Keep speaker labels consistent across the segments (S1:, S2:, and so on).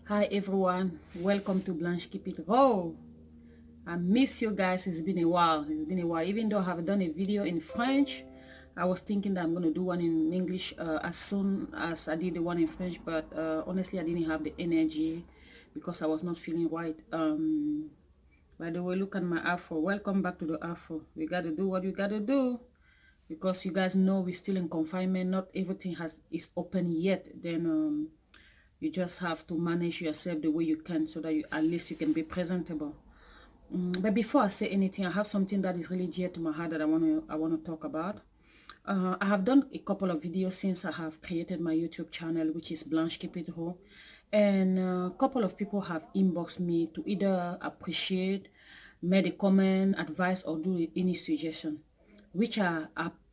S1: Hi everyone, welcome to Blanche Keep It Raw. I miss you guys. It's been a while. Even though I have done a video in French, I was thinking that I'm going to do one in English as soon as I did the one in French, but honestly I didn't have the energy because I was not feeling right. By the way, look at my afro. Welcome back to the afro. We got to do what we got to do because you guys know we're still in confinement. Not everything is open yet. Then you just have to manage yourself the way you can so that at least you can be presentable. But before I say anything, I have something that is really dear to my heart that I want to talk about. I have done a couple of videos since I have created my YouTube channel, which is Blanche Keep It Raw, and a couple of people have inboxed me to either appreciate, made a comment, advice, or do any suggestion, which I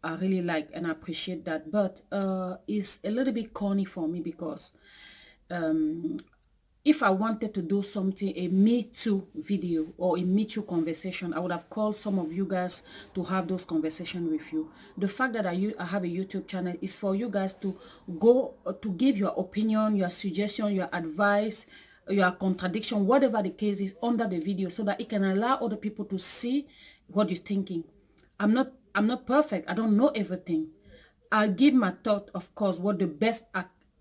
S1: really like and I appreciate that. But it's a little bit corny for me because if I wanted to do something, a Me Too video or a Me Too conversation, I would have called some of you guys to have those conversations with you. The fact that I have a YouTube channel is for you guys to go to give your opinion, your suggestion, your advice, your contradiction, whatever the case is under the video, so that it can allow other people to see what you're thinking. I'm not perfect. I don't know everything. I give my thought, of course, what the best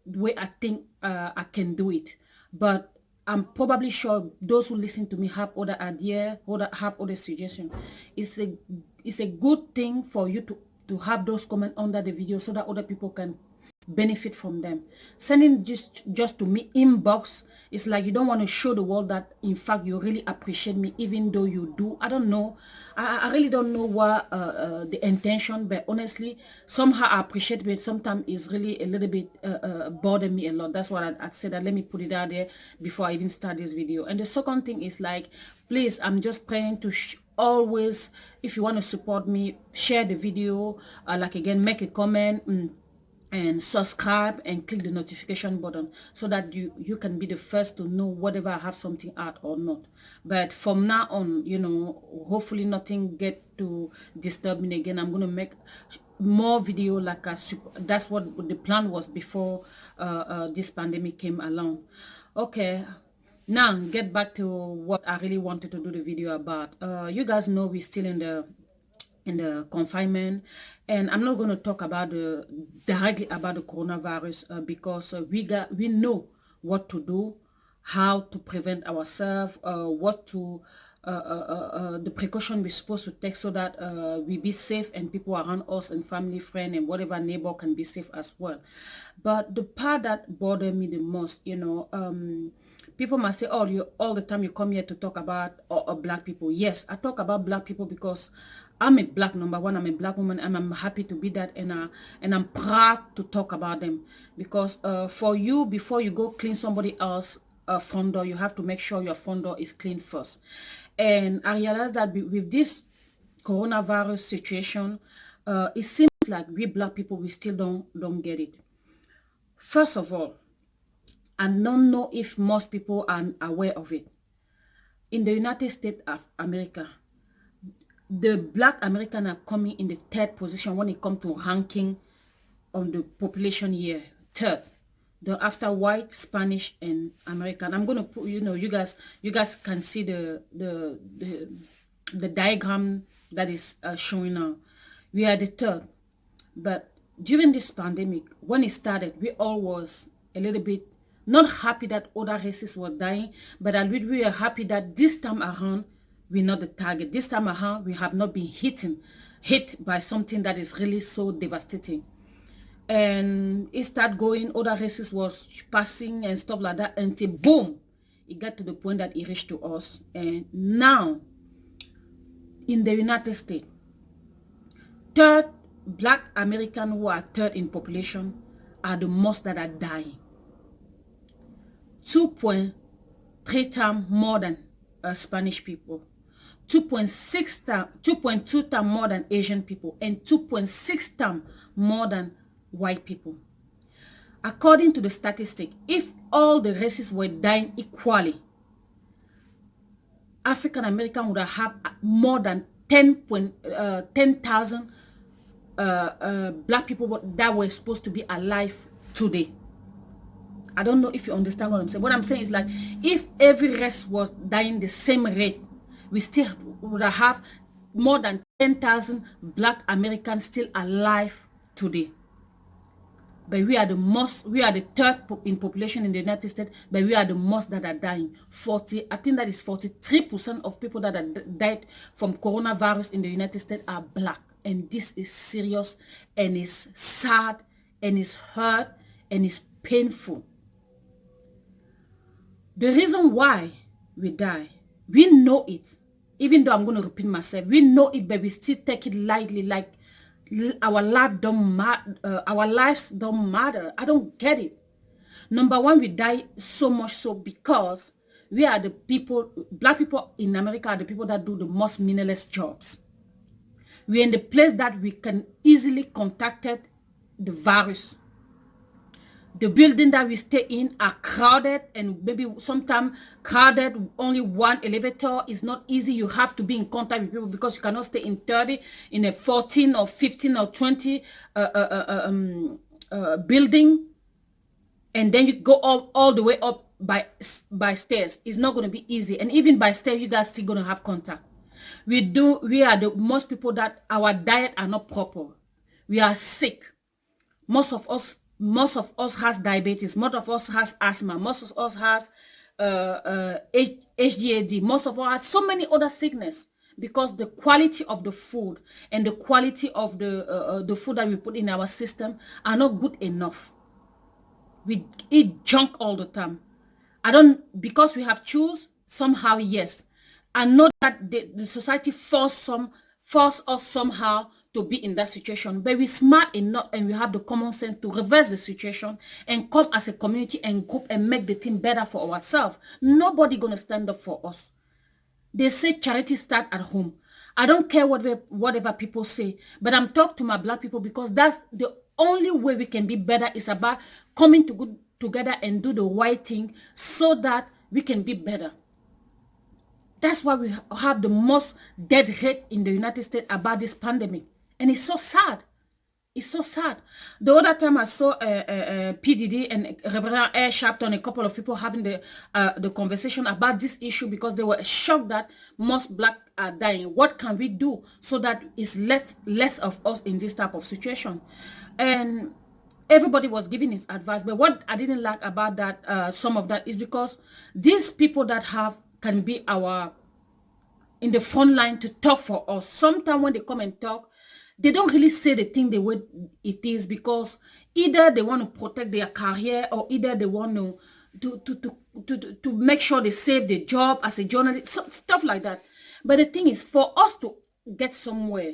S1: way I think I can do it. But I'm probably sure those who listen to me have other ideas, have other suggestions. It's a good thing for you to have those comments under the video so that other people can benefit from them. Sending just to me inbox, it's like you don't want to show the world that in fact you really appreciate me, even though you do. I don't know. I really don't know what the intention, but honestly somehow I appreciate it. Sometimes it's really a little bit bother me a lot. That's what I said that let me put it out there before I even start this video. And the second thing is, like, please, I'm just praying to always, if you want to support me, share the video, like, again, make a comment, and subscribe and click the notification button so that you can be the first to know whatever I have something out or not. But from now on, hopefully nothing get to disturb me again. I'm going to make more video like that's what the plan was before this pandemic came along. Okay, now get back to what I really wanted to do the video about. You guys know we're still in the confinement, and I'm not going to talk about directly about the coronavirus because we know what to do, how to prevent ourselves, the precaution we're supposed to take so that we be safe and people around us and family, friend, and whatever neighbor can be safe as well. But the part that bothered me the most, people must say, oh, you all the time you come here to talk about black people. Yes, I talk about black people because I'm a black, number one. I'm a black woman, and I'm happy to be that, and I'm proud to talk about them. Because for you, before you go clean somebody else front door, you have to make sure your front door is clean first. And I realized that with this coronavirus situation, it seems like we black people, we still don't get it. First of all, I don't know if most people are aware of it. In the United States of America, the black Americans are coming in the third position when it comes to ranking on the population year. Third. After white, Spanish, and American. I'm gonna put, you guys can see the diagram that is showing now. We are the third. But during this pandemic, when it started, we all was a little bit not happy that other races were dying, but we are happy that this time around we're not the target. This time around we have not been hit by something that is really so devastating. And it started going, other races was passing and stuff like that, until boom, it got to the point that it reached to us. And now in the United States, third, black American who are third in population are the most that are dying. 2.3 times more than Spanish people, 2.2 times more than Asian people, and 2.6 times more than white people. According to the statistic, if all the races were dying equally, African American would have more than 10,000 black people that were supposed to be alive today. I don't know if you understand what I'm saying. What I'm saying is like, if every race was dying the same rate, we still would have more than 10,000 black Americans still alive today. But we are the third in population in the United States, but we are the most that are dying. I think that is 43% of people that are died from coronavirus in the United States are black. And this is serious, and it's sad, and it's hurt, and it's painful. The reason why we die, we know it. Even though I'm going to repeat myself, we know it, but we still take it lightly, like our lives don't matter. I don't get it. Number one, we die so much so because we are the people, black people in America are the people that do the most meaningless jobs. We're in the place that we can easily contact the virus. The building that we stay in are crowded, and maybe sometimes crowded, only one elevator is not easy. You have to be in contact with people because you cannot stay in 30, in a 14 or 15 or 20 building. And then you go all the way up by stairs. It's not going to be easy. And even by stairs, you guys still going to have contact. We are the most people that our diet are not proper. We are sick. Most of us has diabetes. Most of us has asthma. Most of us has HGAD. Most of us has so many other sickness because the quality of the food and the quality of the food that we put in our system are not good enough. We eat junk all the time. Because we have choose somehow, yes. I know that the society force us somehow to be in that situation, but we're smart enough and we have the common sense to reverse the situation and come as a community and group and make the thing better for ourselves. Nobody gonna stand up for us. They say charity start at home. I don't care whatever people say, but I'm talking to my black people because that's the only way we can be better is about coming together and do the right thing so that we can be better. That's why we have the most death rate in the United States about this pandemic. And it's so sad. It's so sad. The other time I saw PDD and Reverend Air Sharpton, a couple of people having the conversation about this issue because they were shocked that most black are dying. What can we do so that it's less of us in this type of situation? And everybody was giving his advice. But what I didn't like about that, some of that, is because these people that can be in the front line to talk for us. Sometimes when they come and talk, they don't really say the thing the way it is because either they want to protect their career or either they want to make sure they save their job as a journalist, stuff like that. But the thing is, for us to get somewhere,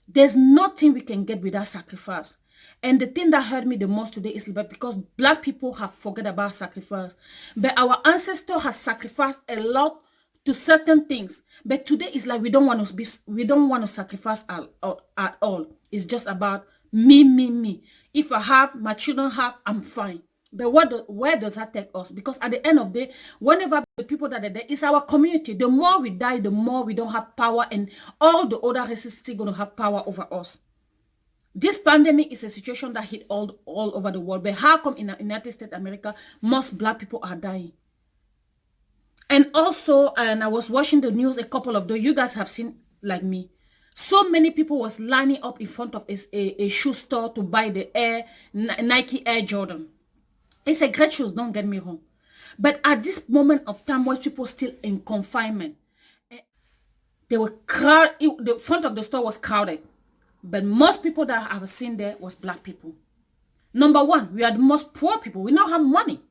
S1: there's nothing we can get without sacrifice. And the thing that hurt me the most today is because black people have forgot about sacrifice. But our ancestors have sacrificed a lot to certain things. But today it's like we don't want to sacrifice at all. It's just about me. If I have, my children have, I'm fine. But where does that take us? Because at the end of the day, whenever the people that are there, it's our community. The more we die, the more we don't have power, and all the other races still going to have power over us. This pandemic is a situation that hit all over the world. But how come in the United States of America, most black people are dying? And also, and I was watching the news, a couple of those, you guys have seen like me. So many people was lining up in front of a shoe store to buy the Nike Air Jordan. It's a great shoes, don't get me wrong. But at this moment of time where people still in confinement, they were crowded, the front of the store was crowded. But most people that I've seen there was black people. Number one, we are the most poor people. We don't have money.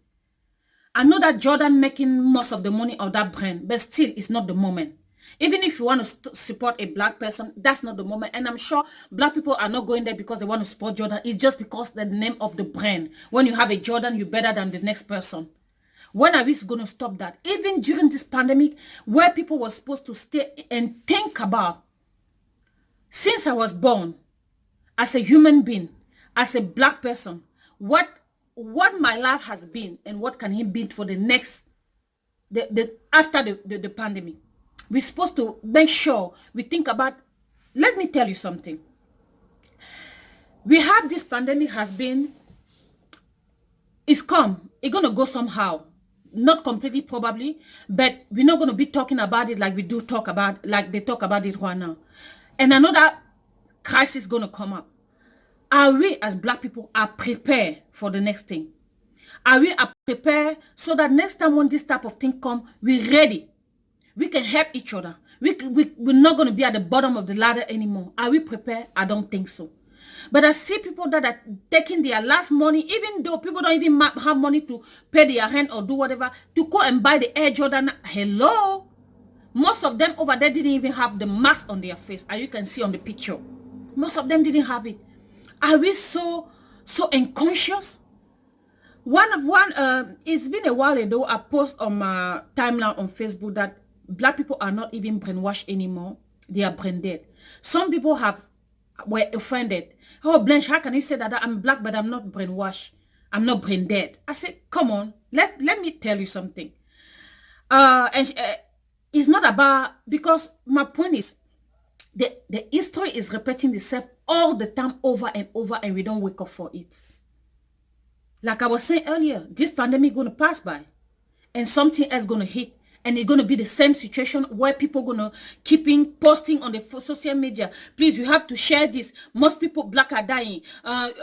S1: I know that Jordan making most of the money of that brand, but still, it's not the moment. Even if you want to support a black person, that's not the moment. And I'm sure black people are not going there because they want to support Jordan. It's just because the name of the brand. When you have a Jordan, you're better than the next person. When are we going to stop that? Even during this pandemic, where people were supposed to stay and think about, since I was born, as a human being, as a black person, what my life has been and what can it be for the next, after the pandemic. We're supposed to make sure we think about, let me tell you something. We have this pandemic has been It's come. It's going to go somehow. Not completely probably, but we're not going to be talking about it like we do talk about, like they talk about it right now. And another crisis is going to come up. Are we as Black people are prepared for the next thing? Are we prepared so that next time when this type of thing come, we're ready? We can help each other. We're not going to be at the bottom of the ladder anymore. Are we prepared? I don't think so. But I see people that are taking their last money, even though people don't even have money to pay their rent or do whatever, to go and buy the Air Jordan. Hello? Most of them over there didn't even have the mask on their face, as you can see on the picture. Most of them didn't have it. Are we so unconscious? It's been a while ago, I post on my timeline on Facebook that Black people are not even brainwashed anymore. They are brain dead. Some people were offended. Oh, Blanche, how can you say that I'm Black but I'm not brainwashed? I'm not brain dead. I said, come on, let me tell you something. It's not about, because my point is, the history is repeating itself all the time, over and over, and we don't wake up for it. Like I was saying earlier, this pandemic is going to pass by, and something else is going to hit. And it's going to be the same situation where people are going to keep posting on the social media. Please, we have to share this. Most people, Black, are dying.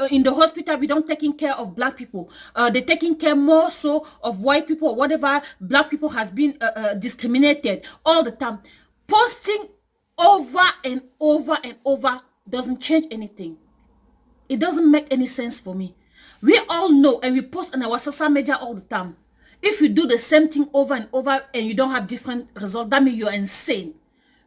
S1: In the hospital, we don't taking care of Black people. They're taking care more so of white people or whatever. Black people has been discriminated all the time. Posting over and over and over doesn't change anything. It doesn't make any sense for me. We all know, and we post on our social media all the time. If you do the same thing over and over and you don't have different results, that means you're insane.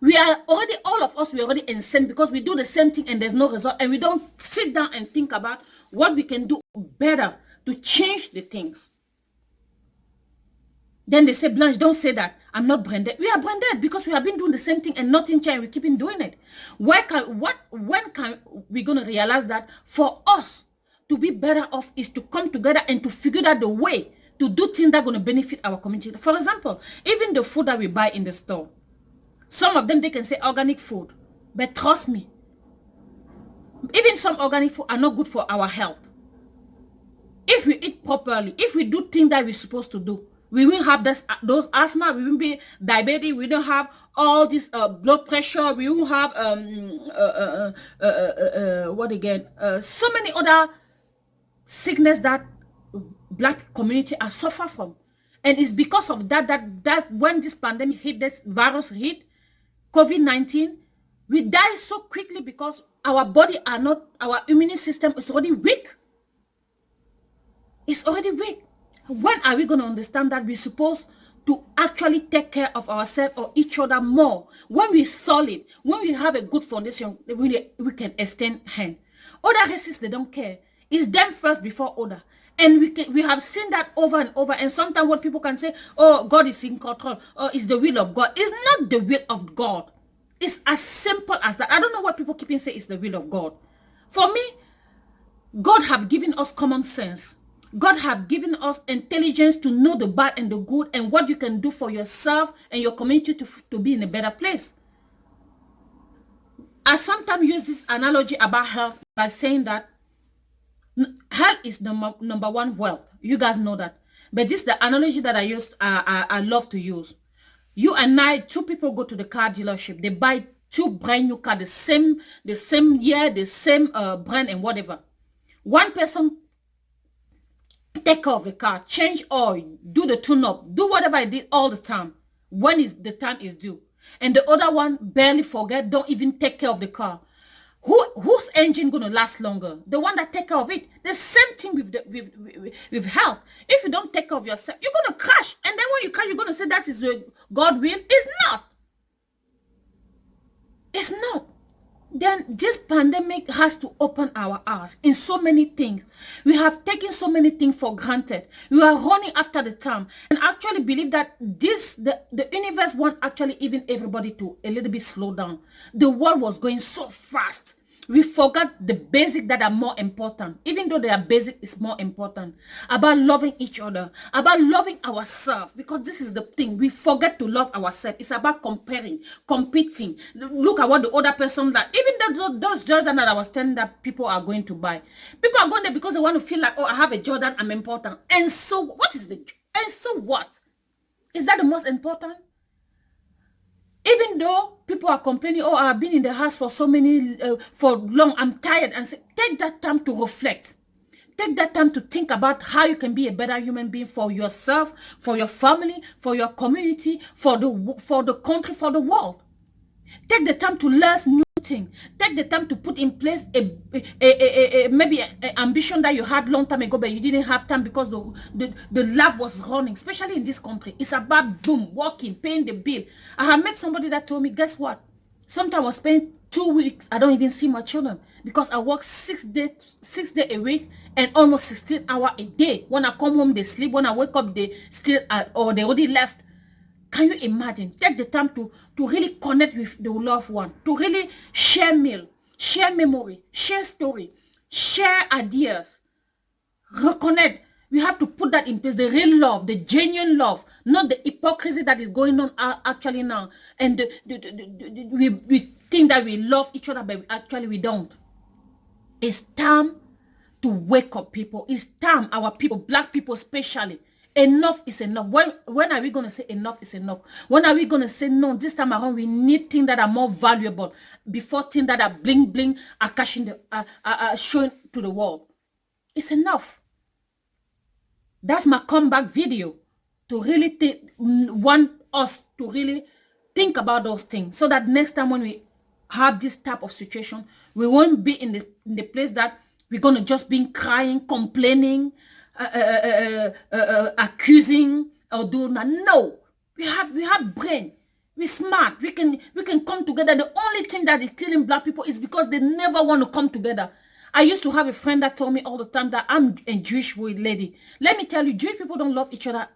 S1: We are already, all of us, we're already insane because we do the same thing and there's no result, and we don't sit down and think about what we can do better to change the things. Then they say, Blanche, don't say that. I'm not brain dead. We are brain dead because we have been doing the same thing and nothing changed. We keep on doing it. When can we going to realize that for us to be better off is to come together and to figure out the way to do things that are going to benefit our community? For example, even the food that we buy in the store, some of them, they can say organic food. But trust me, even some organic food are not good for our health. If we eat properly, if we do things that we're supposed to do, we will have those asthma, we will be diabetic, we don't have all this blood pressure, we will have so many other sickness that Black community are suffer from. And it's because of that when this pandemic hit, this virus hit, COVID-19, we die so quickly because our body are not, our immune system is already weak. It's already weak. When are we going to understand that we're supposed to actually take care of ourselves or each other more? When we're solid, when we have a good foundation, we can extend hand. Other races, they don't care. It's them first before other. And we have seen that over and over. And sometimes what people can say, oh, God is in control. Oh, it's the will of God. It's not the will of God. It's as simple as that. I don't know what people keep saying it's the will of God. For me, God have given us common sense. God have given us intelligence to know the bad and the good and what you can do for yourself and your community to be in a better place. I sometimes use this analogy about health by saying that health is number one wealth. You guys know that. But this is the analogy that I love to use. You and I, two people go to the car dealership. They buy two brand new cars, the same year, the same brand and whatever. One person take care of the car, change oil, do the tune-up, do whatever I did all the time when the time is due. And the other one barely forget, don't even take care of the car. Whose engine going to last longer? The one that take care of it. The same thing with health. If you don't take care of yourself, you're going to crash. And then when you crash, you're going to say that is God will. It's not. It's not. Then this pandemic has to open our eyes in so many things. We have taken so many things for granted. We are running after the time and actually believe that the universe wants actually even everybody to a little bit slow down. The world was going so fast. We forgot the basic that are more important. Even though they are basic, is more important. About loving each other. About loving ourselves. Because this is the thing. We forget to love ourselves. It's about comparing, competing. Look at what the other person that, even those Jordan that I was telling that people are going to buy. People are going there because they want to feel like, oh, I have a Jordan, I'm important. And so what is the, and so what? Is that the most important? Even though people are complaining, oh, I've been in the house for so many, for long, I'm tired. And say, take that time to reflect. Take that time to think about how you can be a better human being for yourself, for your family, for your community, for the country, for the world. Take the time to learn new things. Take the time to put in place maybe an ambition that you had long time ago, but you didn't have time because the lab was running, especially in this country. It's about boom, working, paying the bill. I have met somebody that told me, guess what? Sometimes I was spending 2 weeks, I don't even see my children because I work 6 days a week and almost 16 hours a day. When I come home, they sleep. When I wake up, they still or they already left. Can you imagine? Take the time to really connect with the loved one, to really share meal, share memory, share story, share ideas, reconnect. We have to put that in place, the real love, the genuine love, not the hypocrisy that is going on actually now. And we think that we love each other, but actually we don't. It's time to wake up, people. It's time, our people, black people especially. Enough is enough. When are we going to say enough is enough? When are we going to say no, this time around we need things that are more valuable before things that are bling bling are cashing showing to the world? It's enough. That's my comeback video, to really want us to really think about those things, so that next time when we have this type of situation, we won't be in the place that we're going to just be crying, complaining, accusing or doing that. No, we have brain, we're smart, we can come together. The only thing that is killing black people is because they never want to come together. I used to have a friend that told me all the time that I'm a Jewish lady. Let me tell you, Jewish people don't love each other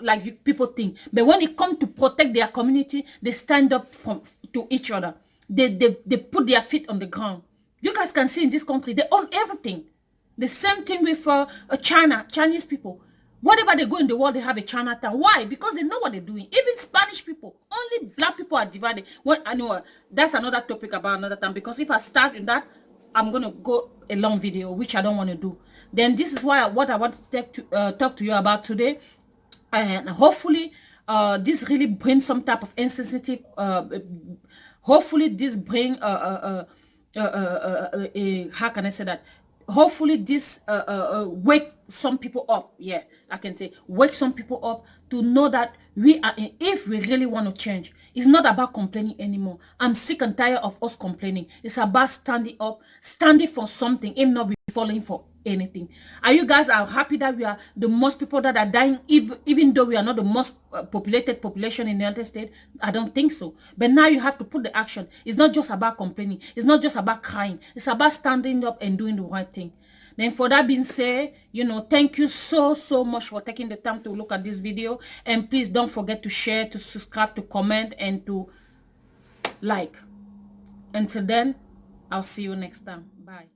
S1: like people think. But when it comes to protect their community, they stand up to each other. They put their feet on the ground. You guys can see in this country, they own everything. The same thing with Chinese people. Whatever they go in the world, they have a Chinatown. Why? Because they know what they're doing. Even Spanish people, only black people are divided. Well, I know that's another topic about another time. Because if I start in that, I'm gonna go a long video, which I don't want to do. Then this is what I want to talk to you about today, and hopefully, this really brings some type of insensitive. Hopefully, this bring how can I say that? Hopefully this wake some people up. Yeah, I can say wake some people up to know that we are if we really want to change, it's not about complaining anymore. I'm sick and tired of us complaining. It's about standing up, standing for something, if not be falling for anything. Are you guys happy that we are the most people that are dying, even though we are not the most populated population in the United States? I don't think so. But now you have to put the action. It's not just about complaining. It's not just about crying. It's about standing up and doing the right thing. Then for that being said, thank you so much for taking the time to look at this video. And please don't forget to share, to subscribe, to comment, and to like. Until then, I'll see you next time. Bye.